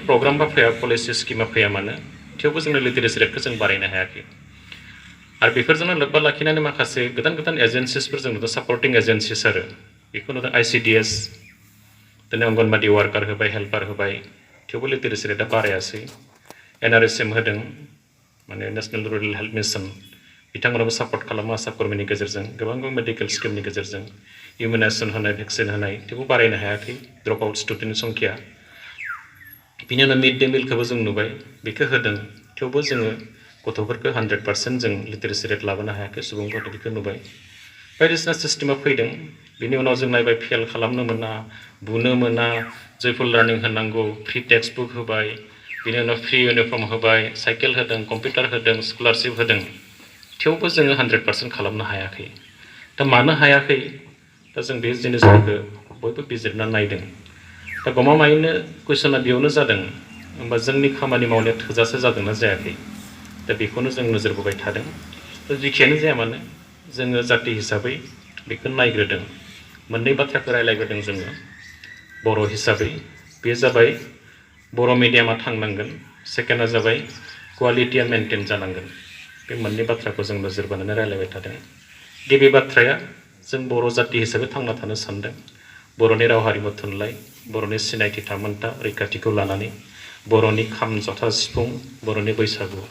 programme बा फैया policy स्किमा फैया मानो थेवबो जोंनो लिटारेसि रेटखौ जों बारायनो हायाखै आरो बेफोरजोंनो लोब्बा लाखिनानै माखासे गोदान गोदान एजेन्सिसफोर जों नुदों सापर्टिं एजेन्सिस आरो बेखौ नुदों ICDS दिनै अंगनबादि वार्कार होबाय हेल्पार होबाय थेवबो लिटारेसि रेटआ बारायासै NRSM होदों माने नेशनेल रुरेल हेल्थ मिशन बिथांमोनाबो सापर्ट खालामो आसा कर्मिनि गेजेरजों गोबां मेडिकेल स्किमनि गेजेरजों इमिउनाइजेसन होनाय भेक्सिन होनाय थेवबो बारायनो हायाखै ड्रप आउट स्टुडेन्टनि संख्या बिनि उनाव मिड डे मिलखौबो जों नुबाय बेखौ होदों थेवबो जोङो गथ'फोरखौ 100% जों लिटारेसि रेट लाबोनो हायाखै सुबुंफोर बेखौ नुबाय बायदिसिना सिस्टेमा फैदों बिनि उनाव जों नायबाय फेल खालामनो मोना बुनो मोना जयफुल लार्निं होनांगौ फ्रि टेक्सट बुक होबाय बिनि उनाव फ्रि इउनिफर्म होबाय साइकेल होदों कम्पिउटार होदों स्कलारशिप होदों थेवबो जोङो 100% खालामनो हायाखै दा मानो हायाखै दा जों बे जिनिसफोरखौ बयबो बिजिरना नायदों दा गमामायैनो कुइसना बेयावनो जादों होमबा जोंनि खामानि मावनाया थोजासे जादोंना जायाखै दा बेखौनो जों नोजोर बोबाय थादों दा जिखियानो जाया मानो जोङो जाति हिसाबै बेखौ नायग्रोदों मोननै बाथ्राखौ रायलायग्रोदों जोङो बर' हिसाबै बे जाबाय बर' मिडियामा थांनांगोन सेकेन्डआ जाबाय क्वालिटिया मेनटेन जानांगोन बे मोननै बाथ्राखौ जों नोजोर बोनानै रायलायबाय थादों गिबि बाथ्राया जों बर' जाति हिसाबै थांना थानो सानदों बर'नि राव हारिमु थुनलाइ बर'नि सिनायथि थामोनथा रैखाथिखौ लानानै बर'नि खाम जथा सिफुं बर'नि बैसागु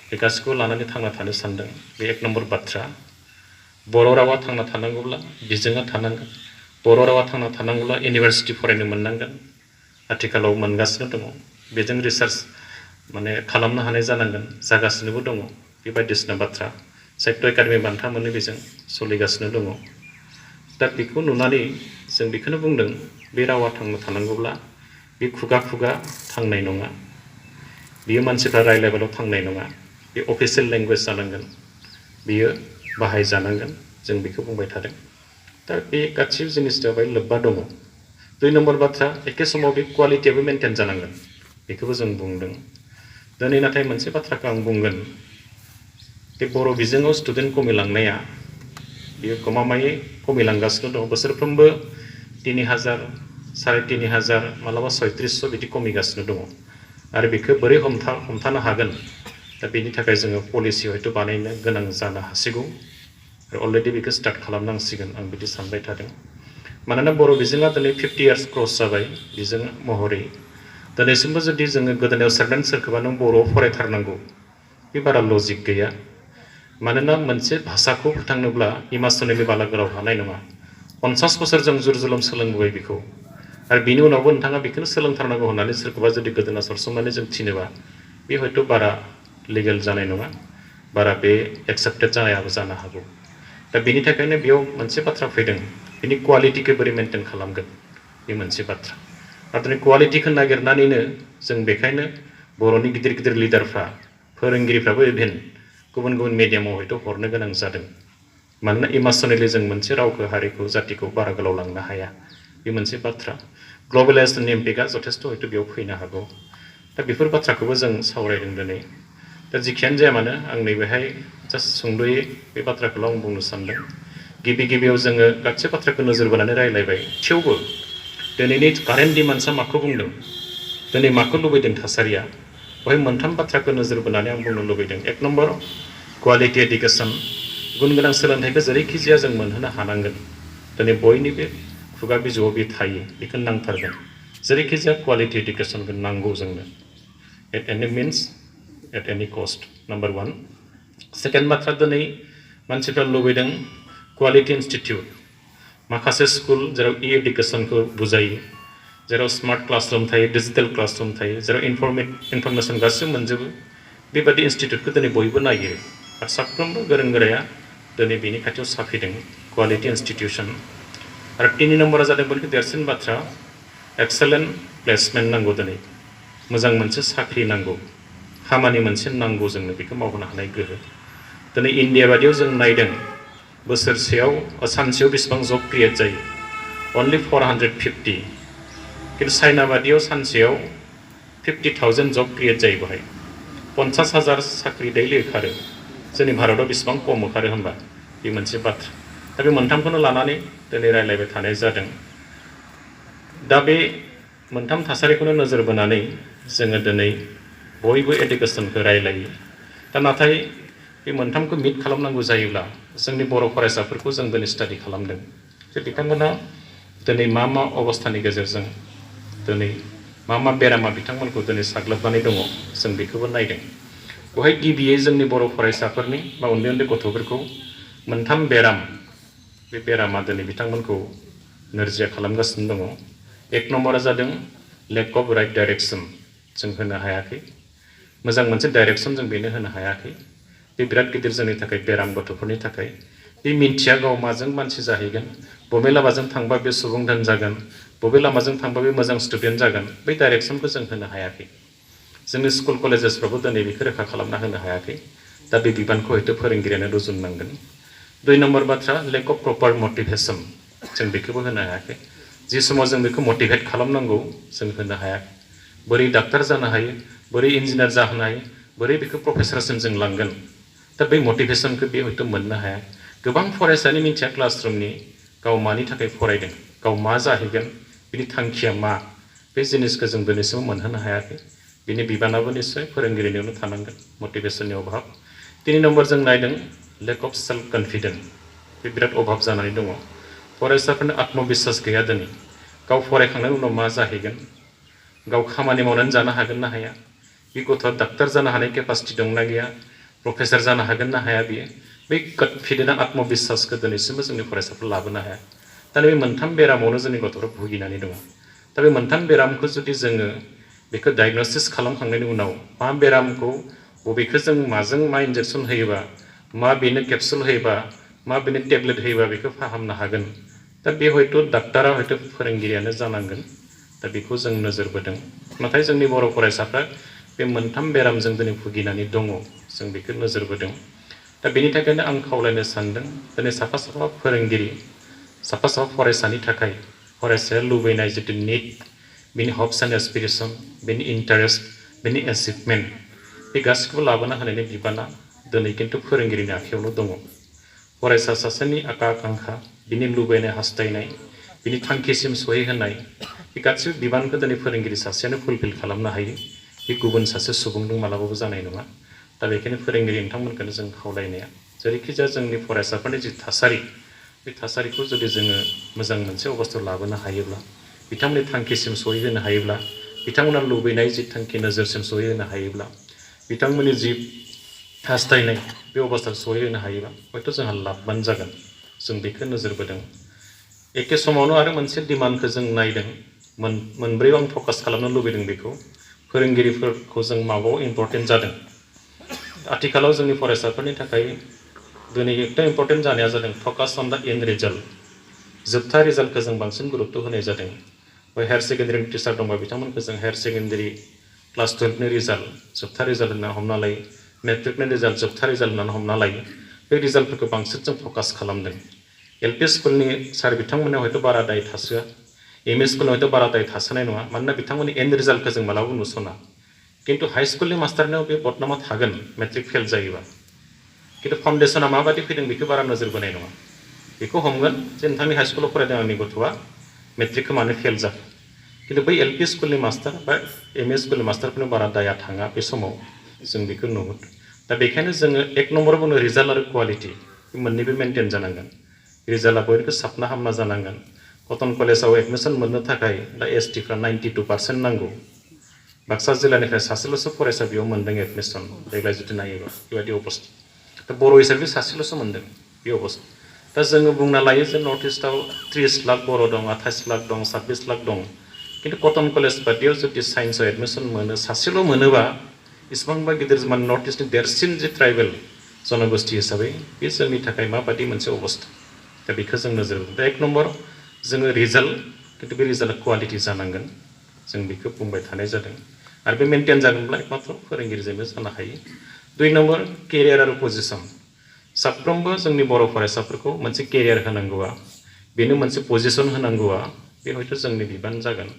बे गासैखौबो लानानै थांना थानो सानदों बे एक नम्बर बाथ्रा बर' रावा थांना थानांगौब्ला बिजोङा थानांगोन बर' रावा थांना थानांगौब्ला इउनिभारसिटि फरायनो मोननांगोन आथिखालाव मोनगासिनो दङ बेजों रिसार्च माने खालामनो हानाय जानांगोन जागासिनोबो दङ बे बायदिसिना बाथ्रा साहित्य एकाडेमि बान्था मोनो बेजों सोलिगासिनो दङ दा बेखौ नुनानै जों बेखौनो बुंदों बे रावा थांना थानांगौब्ला बे खुगा खुगा थांनाय नङा बियो मानसिफ्रा रायलायबाल' थांनाय नङा बे अफिसियेल लेंगुवेज जानांगोन बियो बाहायजानांगोन जों बेखौ बुंबाय थादों दा बे गासिबो जिनिसजों बेवहाय लोब्बा दङ दुइ नम्बर बाथ्रा एखे समाव बे क्वालिटियाबो मेनटेन जानांगोन बेखौबो जों बुंदों दिनै नाथाय मोनसे बाथ्राखौ आं बुंगोन बे बर' बिजोङाव स्टुडेन्ट खमिलांनाया बेयो गमामायै खमिलांगासिनो दं बोसोरफ्रोमबो 3000 3,500 मालाबा 3600 बिदि खमिगासिनो दङ आरो बेखौ बोरै हमथानो हागोन दा बेनि थाखाय जोङो पलिसि हयथ' बानायनो गोनां जानो हासिगौ आरो अलरेडि बेखौ स्टार्ट खालामनांसिगोन आं बिदि सानबाय थादों मानोना बर' बिजोङा दिनै 50 इयार्स क्रस जाबाय बिजों महरै दिनैसिमबो जुदि जोङो गोदोनायाव सेरनानै सोरखौबा नों बर'आव फरायथारनांगौ बे बारा लजिक गैया मानोना मोनसे भाषाखौ फोथांनोब्ला इमासनेलि बाला गोलाव हानाय नङा 50 बोसोर जों जुर जुलुम सोलोंबोबाय बेखौ आरो बिनि उनावबो नोंथाङा बेखौनो सोलोंथारनांगौ होननानै सोरखौबा जुदि गोदोना सरसोमनानै जों थिनोबा बे हयथ' बारा लिगेल जानाय नङा बारा बे एक्सेप्टेड जानायाबो जानो हागौ दा बेनि थाखायनो बेयाव मोनसे बाथ्रा फैदों बिनि क्वालिटिखौ बोरै मेनटेन खालामगोन बे मोनसे बाथ्रा नाथाय क्वालिटिखौ नागिरनानैनो जों बेखायनो बर'नि गिदिर गिदिर लिडारफ्रा फोरोंगिरिफ्राबो इभेन गुबुन गुबुन मिडियामाव हयथ' हरनो गोनां जादों मानोना इमोसनेलि जों मोनसे रावखौ हारिखौ जातिखौ बारा गोलाव लांनो हाया बे मोनसे बाथ्रा ग्लबेलाइजेसननि इम्पेक्टआ जथेस्थ' हयथ' बेयाव फैनो हागौ दा बेफोर बाथ्राखौबो जों सावरायदों दिनै दा जिखियानो जाया मानो आं नैबेहाय जास्ट सुंद'यै बे बाथ्राखौल' आं बुंनो सानदों गिबियाव जोङो गासै बाथ्राखौ नोजोर बोनानै रायलायबाय थेवबो दिनैनि कारेन्ट डिमान्ड्सआ माखौ बुंदों दिनै माखौ लुबैदों थासारिया बेवहाय मोनथाम बाथ्राखौ नोजोर बोनानै आं बुंनो लुबैदों एक नम्बर क्वालिटि एडुकेसन गुन गोनां सोलोंथाइखौ जेरैखि जाया जों मोनहोनो हानांगोन दिनै बयनिबो खुगा बिजौआव बे थायो बेखौ नांथारगोन जेरैखि जाया क्वालिटि एडुकेसनखौ नांगौ जोंनो एट एनि मिन्स एट एनि कस्ट नम्बर 1 सेकेन्ड बाथ्रा दिनै मानसिफ्रा लुबैदों क्वालिटि इनस्टिट्यूट माखासे स्कुल जेराव एडुकेसनखौ बुजायो जेराव स्मार्ट क्लासरुम थायो डिजिटेल क्लासरुम थायो जेराव इनफरमेसन गासैबो मोनजोबो बेबादि इनस्टिट्यूटखौ दिनै बयबो नागिरो आरो साफ्रोमबो गोरों गोराया दिनै बेनि खाथियाव साफिदों क्वालिटि इनस्टिट्यूशन आरो 3 नम्बरा जादों बयनिख्रुइ देरसिन बाथ्रा एक्सेलेन्ट प्लेसमेन्ट नांगौ दिनै मोजां मोनसे साख्रि नांगौ खामानि मोनसे नांगौ जोंनो बेखौ मावहोनो हानाय गोहो दिनै इन्डिया बादियाव जों नायदों बोसोरसेयाव सानसेयाव बेसेबां जब क्रिएट जायो अनलि 450 किन्तु चाइना बादियाव सानसेयाव 50,000 जब क्रिएट जायो बेवहाय 50,000 साख्रि दैलि ओंखारो जोंनि भारतआव बेसेबां खम ओंखारो होनबा बे मोनसे बाथ्रा दा बे मोनथामखौनो लानानै दिनै रायलायबाय थानाय जादों दा बे मोनथाम थासारिखौनो नोजोर बोनानै जोङो दिनै बयबो एडुकेसनखौ रायलायो दा नाथाय बे मोनथामखौ मिट खालामनांगौ जायोब्ला जोंनि बर' फरायसाफोरखौ जों दिनै स्टाडि खालामदों जे बिथांमोना दिनै मा अबस्थानि गेजेरजों दिनै मा बेरामा बिथांमोनखौ दिनै साग्लोबनानै दङ जों बेखौबो नायदों बेवहाय गिबियै जोंनि बर' फरायसाफोरनि बा उन्दै उन्दै गथ'फोरखौ मोनथाम बेराम बे बेरामा दिनै बिथांमोनखौ नोरजिया खालामगासिनो दङ एक नम्बरा जादों लेक अफ राइट डाइरेक्सन जों होनो हायाखै मोजां मोनसे डाइरेक्सन जों बेनो होनो हायाखै बे बिराद गिदिर जोंनि थाखाय बेराम गथ'फोरनि थाखाय बे मिन्थिया गाव माजों मानसि जाहैगोन बबे लामाजों थांबा बे सुबुं धोन जागोन बबे लामाजों थांबा बे मोजां स्टुडेन्ट जागोन बै डाइरेक्सनखौ जों होनो हायाखै जोंनि स्कुल कलेजेसफ्रावबो दिनै बेखौ रोखा खालामना होनो हायाखै दा बे बिबानखौ हयथ' फोरोंगिरियानो रुजुननांगोन 2 नम्बर बाथ्रा लेक अफ प्रपार मटिभेसन जों बेखौबो होनो हायाखै जि समाव जों बेखौ मटिभेट खालामनांगौ जों होनो हायाखै बोरै डाक्टार जानो हायो बोरै इन्जिनियार जानो हायो बोरै बेखौ प्रफेसरसिम जों लांगोन दा बै मटिभेसनखौ बे हयथ' मोननो हाया गोबां फरायसानि मिन्थिया क्लासरुमनि गाव मानि थाखाय फरायदों गाव मा जाहैगोन बिनि थांखिया मा बे जिनिसखौ जों दिनैसिम मोनहोनो हायाखै बिनि बिबानाबो निश्चय फोरोंगिरिनियावनो थानांगोन मटिभेसननि अभाब 3 नम्बर जों नायदों लेक अफ सेल्फ कन्फिडेन्स बे बिराद अभाब जानानै दङ फरायसाफोरनो आत्मबिश्वास गैया दिनै गाव फरायखांनायनि उनाव मा जाहैगोन गाव खामानि मावनानै जानो हागोन ना हाया बे गथ'आ डाक्टार जानो हानाय केपासिटि दंना गैया प्रफेसर जानो हागोन ना हाया बियो बै कन्फिडेन्ट आत्मबिश्वासखौ दिनैसिमबो जोंनि फरायसाफोर लाबोनो हाया दा बे मोनथाम बेरामावनो जोंनि गथ'फ्रा भुगिनानै दङ दा बे मोनथाम बेरामखौ जुदि जोङो बेखौ डायग्नोसिस खालामखांनायनि उनाव मा बेरामखौ बबेखौ जों माजों मा इन्जेक्सन होयोबा मा बेनो केपसुल होयोबा मा बेनो टेब्लेट होयोबा बेखौ फाहामनो हागोन दा बे हयथ' डाक्टारा हयथ' फोरोंगिरियानो जानांगोन दा बेखौ जों नोजोर बोदों नाथाय जोंनि बर' फरायसाफ्रा बे मोनथाम बेरामजों दिनै भुगिनानै दङ जों बेखौ नोजोर बोदों दा बेनि थाखायनो आं खावलायनो सानदों दिनै साफा साफा फोरोंगिरि साफा साफा फरायसानि थाखाय फरायसाया लुबैनाय जितु निड बिनि हप्स एन्ड एसपिरेसन बिनि इन्टारेस्ट बिनि एचिभमेन्ट बे गासिखौबो लाबोना होनायनि बिबाना दिनै खिन्थु फोरोंगिरिनि आखायावनो दङ फरायसा सासेनि आखा आकांक्षा बिनि लुबैनाय हास्थायनाय बिनि थांखिसिम सहैहोनाय बे गासिबो बिबानखौ दिनै फोरोंगिरि सासेयानो फुलफिल खालामनो हायो बे गुबुन सासे सुबुंजों मालाबाबो जानाय नङा दा बेखायनो फोरोंगिरि नोंथांमोनखौनो जों खावलायनाया जेरैखिजाया जोंनि फरायसाफोरनि जि थासारि बे थासारिखौ जुदि जोङो मोजां मोनसे अबस्थायाव लाबोनो हायोब्ला बिथांमोननि थांखिसिम सहैहोनो हायोब्ला बिथांमोना लुबैनाय जि थांखि नोजोरसिम सहैहोनो हायोब्ला बिथांमोननि जि हास्थायनाय बे अबस्थाखौ सहैहोनो हायोब्ला हयथ' जोंहा लाबबान जागोन जों बेखौ नोजोर बोदों एखे समावनो आरो मोनसे डिमान्डखौ जों नायदों मोनब्रैयाव आं फकास खालामनो लुबैदों बेखौ फोरोंगिरिफोरखौ जों माबायाव इम्परटेन्ट जादों आथिखालाव जोंनि फरायसाफोरनि थाखाय दिनै एकदम इम्परटेन्ट जानाया जादों focus on the and result जोबथा रिजाल्टखौ जों बांसिन गुरुत्त होनाय जादों हायार सेकेन्डारिनि टिचार दंबा बिथांमोनखौ जों हायार सेकेन्डारि क्लास 12नि रिजाल्ट जोबथा रिजाल्ट होनना हमना लायो मेट्रिकनि रिजाल्ट जोबथा रिजाल्ट होननानै हमना लायो बे रिजाल्टफोरखौ बांसिन जों फकास खालामदों एलपि स्कुलनि सार बिथांमोना हयथ' बारा दाय थासोआ एमइ स्कुलाव हयथ' बारा दाय थासोनाय नङा मानोना बिथांमोननि एन्ड रिजाल्टखौ जों मालाबाबो नुसना खिन्थु हाई स्कुलनि मास्टारनियाव बे बदनामा थागोन मेट्रिक फेल जायोबा खिन्थु फाउन्डेसना माबायदि फैदों बेखौ बारा नोजोर बोनाय नङा बेखौ हमगोन जे नोंथांनि हाई स्कुलाव फरायदों आंनि गथ'आ मेट्रिकखौ मानो फेल जाखो खिन्थु बै एलपि स्कुलनि मास्टार बा एमइ स्कुलनि मास्टारफोरनो बारा दाया थाङा बे समाव जों बेखौ नुहुरदों दा बेखायनो जोङो एक नम्बर बुङो रिजाल्ट आरो क्वालिटि बे मोननैबो मेनटेन जानांगोन रिजाल्टआ बयनिबो साबना हामना जानांगोन कटन कलेजाव एडमिसन मोननो थाखाय दा एसटिफ्रा 92% नांगौ बाक्सा जिल्लानिफ्राय सासेल'सो फरायसा बेयाव मोनदों एडमिसन देग्लाय जुदि नायोबा बेबायदि अबस्था दा बर' हिसाबै सासेल'सो मोनदों बे अबस्था दा जोङो बुंना लायो जे नर्थ इस्टआव 30 लाख बर' दं 28 लाख दं 26 लाख दं खिन्थु कटन कलेज बादियाव जुदि साइन्सआव एडमिसन मोनो सासेल' मोनोबा इसिबांबा गिदिर नर्थ इस्टनि देरसिन जे ट्राइबेल जनगोष्ठी हिसाबै बे जोंनि थाखाय माबायदि मोनसे अबस्था दा बेखौ जों नोजोर होदों दा एक नम्बर जोङो रिजाल्ट खिन्थु बे रिजाल्टआ क्वालिटि जानांगोन जों बेखौ बुंबाय थानाय जादों आरो बे मेनटेन जागोनब्ला एकमात्र फोरोंगिरिजोंबो जानो हायो 2 नम्बर केरियार आरो पजिसन साफ्रोमबो जोंनि बर' फरायसाफोरखौ मोनसे केरियार होनांगौआ बेनो मोनसे पजिसन होनांगौआ बे हयथ' जोंनि बिबान जागोन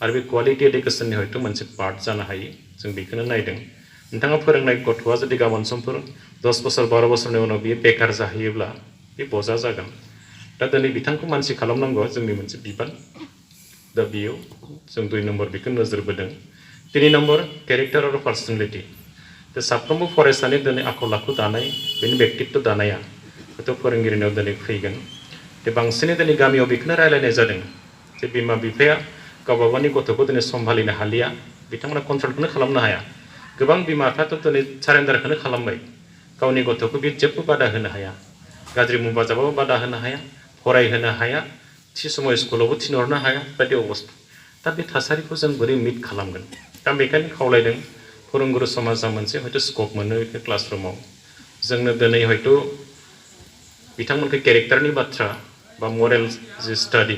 आरो बे क्वालिटि एडुकेसननि हयथ' मोनसे पार्ट जानो हायो जों बेखौनो नायदों नोंथाङा फोरोंनाय गथ'आ जुदि गाबोन समफोर 10 बोसोर 12 बोसोरनि उनाव बियो बेकार जाहैयोब्ला बे बजा जागोन दा दिनै बिथांखौ मानसि खालामनांगौआ जोंनि मोनसे बिबान दा बेयाव जों 2 नम्बर बेखौ नोजोर बोदों 3 नम्बर केरेक्टार आरो पार्सनेलिटी दा साफ्रोमबो फरायसानि दिनै आखल आखु दानाय बेनि व्यक्तित्व दानाया हयथ' फोरोंगिरिनाव दिनै फैगोन दा बांसिनै दिनै गामियाव बेखौनो रायलायनाय जादों जे बिमा बिफाया गावबा गावनि गथ'खौ दिनै सम्भालिनो हालिया बिथांमोना कन्ट्रलखौनो खालामनो हाया गोबां बिमा बिफायाथ' दिनै सारेन्डारखौनो खालामबाय गावनि गथ'खौ बे जेबो बादा होनो हाया गाज्रि मुवा जाबाबो बादा होनो हाया फरायहोनो हाया थि समाव स्कुलावबो थिनहरनो हाया बायदि अबस्था दा बे थासारिखौ जों बोरै मिट खालामगोन दा बेखायनो खावलायदों फोरोंगुरु समाजा मोनसे हयथ' स्कप मोनो बेखौ क्लासरुमाव जोंनो दिनै हयथ' बिथांमोनखौ केरेक्टारनि बाथ्रा बा मरेल जि स्टाडि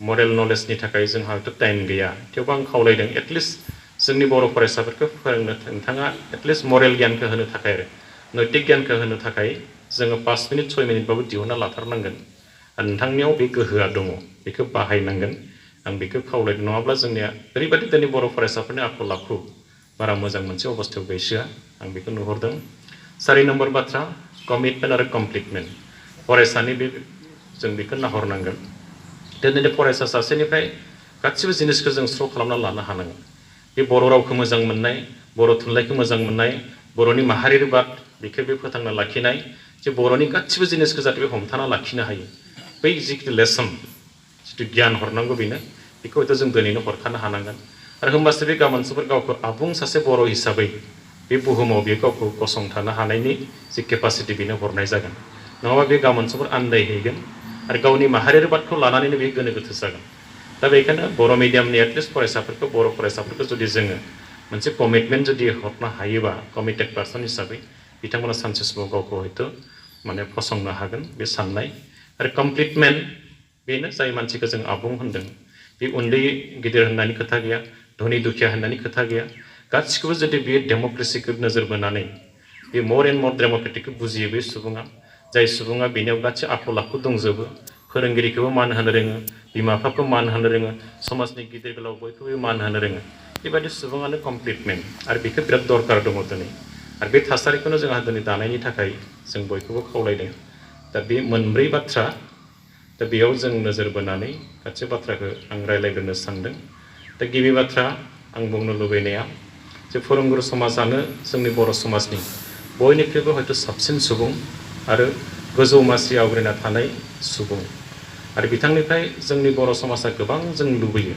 मरेल नलेजनि थाखाय जोंहा हयथ' टाइम गैया थेवबो आं खावलायदों एटलिस्ट जोंनि बर' फरायसाफोरखौ फोरोंनो नोंथाङा एटलिस्ट मरेल गियानखौ होनो थाखाय आरो नैतिक गियानखौ होनो थाखाय जोङो 5 मिनिट 6 मिनिटबाबो दिहुनना लाथारनांगोन आरो नोंथांनियाव बे गोहोआ दङ बेखौ बाहायनांगोन आं बेखौ खावलायदों नङाब्ला जोंनिया ओरैबायदि दिनै बर' फरायसाफोरनि आखल आखु बारा मोजां मोनसे अबस्थायाव गैसोआ आं बेखौ नुहुरदों 4 नम्बर बाथ्रा कमिटमेन्ट आरो कमप्लिटमेन्ट फरायसानि बे जों बेखौ नाहरनांगोन दिनै फरायसा सासेनिफ्राय गासिबो जिनिसखौ जों स्र' खालामना लानो हानांगोन बे बर' रावखौ मोजां मोननाय बर' थुनलाइखौ मोजां मोननाय बर'नि माहारियारि बाद बेखौ बे फोथांना लाखिनाय जे बर'नि गासिबो जिनिसखौ जाहाथे बे हमथाना लाखिनो हायो बै जिथु लेसन जिथु गियान हरनांगौ बेनो बेखौ हयथ' जों दिनैनो हरखानो हानांगोन आरो होमबासो बे गाबोनसोफोर गावखौ आबुं सासे बर' हिसाबै बे बुहुमाव बे गावखौ गसंथानो हानायनि जि केपासिटि बेनो हरनाय जागोन नङाबा बे गाबोनसोफोर आन्दायहैगोन आरो गावनि माहारियारि बादखौ लानानैनो बे गोनो गोथो जागोन दा बेखायनो बर' मिडियामनि एटलिस्ट फरायसाफोरखौ बर' फरायसाफोरखौ जुदि जोङो मोनसे कमिटमेन्ट जुदि हरनो हायोबा कमिटेड पार्सन हिसाबै बिथांमोना सानसे समाव गावखौ हयथ' माने फसंनो हागोन बे साननाय आरो कमप्लिटमेन्ट बेनो जाय मानसिखौ जों आबुं होनदों बे उन्दै गिदिर होननायनि खोथा गैया धनि दुखिया होननायनि खोथा गैया गासिखौबो जुदि बे डेम'क्रेसिखौ नोजोर बोनानै बे मर एन्ड मर डेम'क्रेटिकखौ बुजियो बे सुबुङा जाय सुबुङा बेनियाव गासै आखल आखु दंजोबो फोरोंगिरिखौबो मान होनो रोङो बिमा बिफाखौ मान होनो रोङो समाजनि गिदिर गोलाव बयखौबो मान होनो रोङो बेबायदि सुबुङानो कमप्लिटमेन्ट आरो बेखौ बिराद दरकार दङ दिनै आरो बे थासारिखौनो जोंहा दिनै दानायनि थाखाय जों बयखौबो खावलायदों दा बे मोनब्रै बाथ्रा दा बेयाव जों नोजोर बोनानै गासै बाथ्राखौ आं रायज्लायग्रोनो सानदों दा गिबि बाथ्रा आं बुंनो लुबैनाया जे फोरोंगुरु समाजानो जोंनि बर' समाजनि बयनिख्रुइबो हयथ' साबसिन सुबुं आरो गोजौ मासि आवग्रिना थानाय सुबुं आरो बिथांनिफ्राय जोंनि बर' समाजा गोबां जों लुबैयो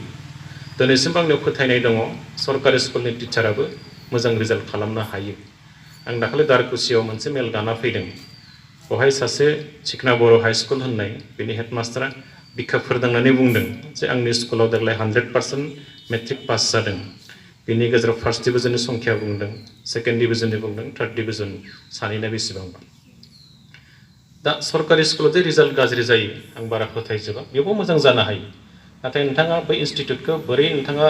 दिनैसिमबो आंनियाव फोथायनाय दङ सरकारि स्कुलनि टिचाराबो मोजां रिजाल्ट खालामनो हायो आं दाखालि दारकुसियाव मोनसे मेल गाना फैदों बेवहाय सासे सिखना बर' हाइ स्कुल होननाय बेनि हेडमास्टारा बिखा फोरदांनानै बुंदों जे आंनि स्कुलाव देग्लाय 100% मेट्रिक पास जादों बेनि गेजेराव फार्स्ट डिभिजननि संख्या बुंदों सेकेन्ड डिभिजननि बुंदों थार्ड डिभिजन सानैना बेसेबांबा दा सरकारि स्कुलाव जे रिजाल्ट गाज्रि जायो आं बारा फोथायजोबा बेयावबो मोजां जानो हायो नाथाय नोंथाङा बै इनस्टिट्युटखौ बोरै नोंथाङा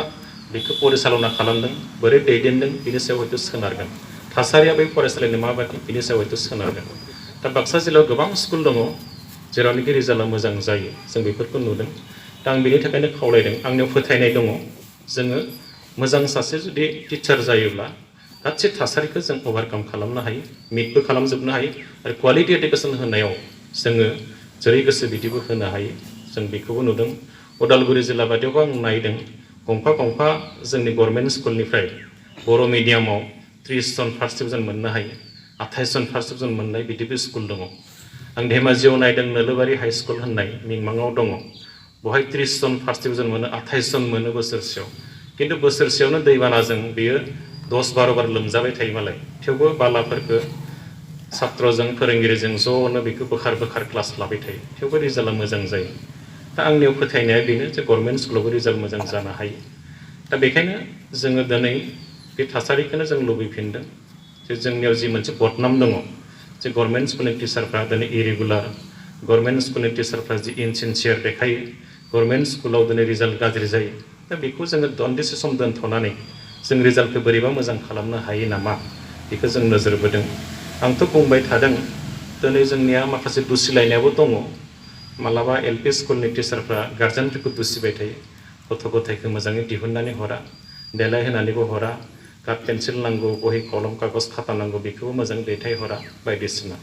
बेखौ परिचालना खालामदों बोरै दैदेनदों बिनि सायाव हयथ' सोनारगोन थासारिया बै फरायसालिनि माबायदि बिनि सायाव हयथ' सोनारगोन दा बाक्सा जिल्लायाव गोबां स्कुल दङ जेरावनोखि रिजाल्टआ मोजां जायो जों बेफोरखौ नुदों दा आं बेनि थाखायनो खावलायदों आंनियाव फोथायनाय दङ जोङो मोजां सासे जुदि टिचार जायोब्ला गासै थासारिखौ जों अभारकाम खालामनो हायो मिटबो खालामजोबनो हायो आरो क्वालिटि एडुकेसन होनायाव जोङो जेरै गोसो बिदिबो होनो हायो जों बेखौबो नुदों उदालगुरि जिल्ला बायदियावबो आं नायदों गंफा गंफा जोंनि गभर्नमेन्ट स्कुलनिफ्राय बर' मिडियामाव 30 जन फार्स्ट डिभिजन मोननो हायो 28 जन फार्स्ट डिभिजन मोननाय बिदिबो स्कुल दङ आं धेमाजियाव नायदों नोलोबारि हाइ स्कुल होननाय मिंमाङाव दङ बेवहाय 30 जन फार्स्ट डिभिजन मोनो 28 जन मोनो बोसोरसेयाव खिन्थु बोसोरसेयावनो दैबानाजों बेयो 10-12 बार लोमजाबाय थायो मालाय थेवबो बालाफोरखौ सात्रजों फोरोंगिरिजों ज'नो बेखौ बोखार बोखार क्लास लाबाय थायो थेवबो रिजाल्टआ मोजां जायो दा आंनियाव फोथायनाया बेनो जे गभर्नमेन्ट स्कुलावबो रिजाल्ट मोजां जानो हायो दा बेखायनो जोङो दिनै बे थासारिखौनो जों लुबैफिनदों जे जोंनियाव जि मोनसे बदनाम दङ जे गभर्नमेन्ट स्कुलनि टिचारफ्रा दिनै इरेगुलार गभर्नमेन्ट स्कुलनि टिचारफ्रा जि इनसिनसियार देखायो गभर्नमेन्ट स्कुलाव दिनै रिजाल्ट गाज्रि जायो दा बेखौ जोङो दान्दिसे सम दोनथ'नानै जों रिजाल्टखौ बोरैबा मोजां खालामनो हायो नामा बेखौ जों नोजोर बोदों आंथ' बुंबाय थादों दिनै जोंनिया माखासे दुसिलायनायाबो दङ मालाबा एलपि स्कुलनि टिचारफ्रा गार्जेनफोरखौ दुसिबाय थायो गथ' गथायखौ मोजाङै दिहुननानै हरा देलायहोनानैबो हरा काट पेन्सिल नांगौ बहि कलम कागज खाता नांगौ बेखौबो मोजां दैथायहरा बायदिसिना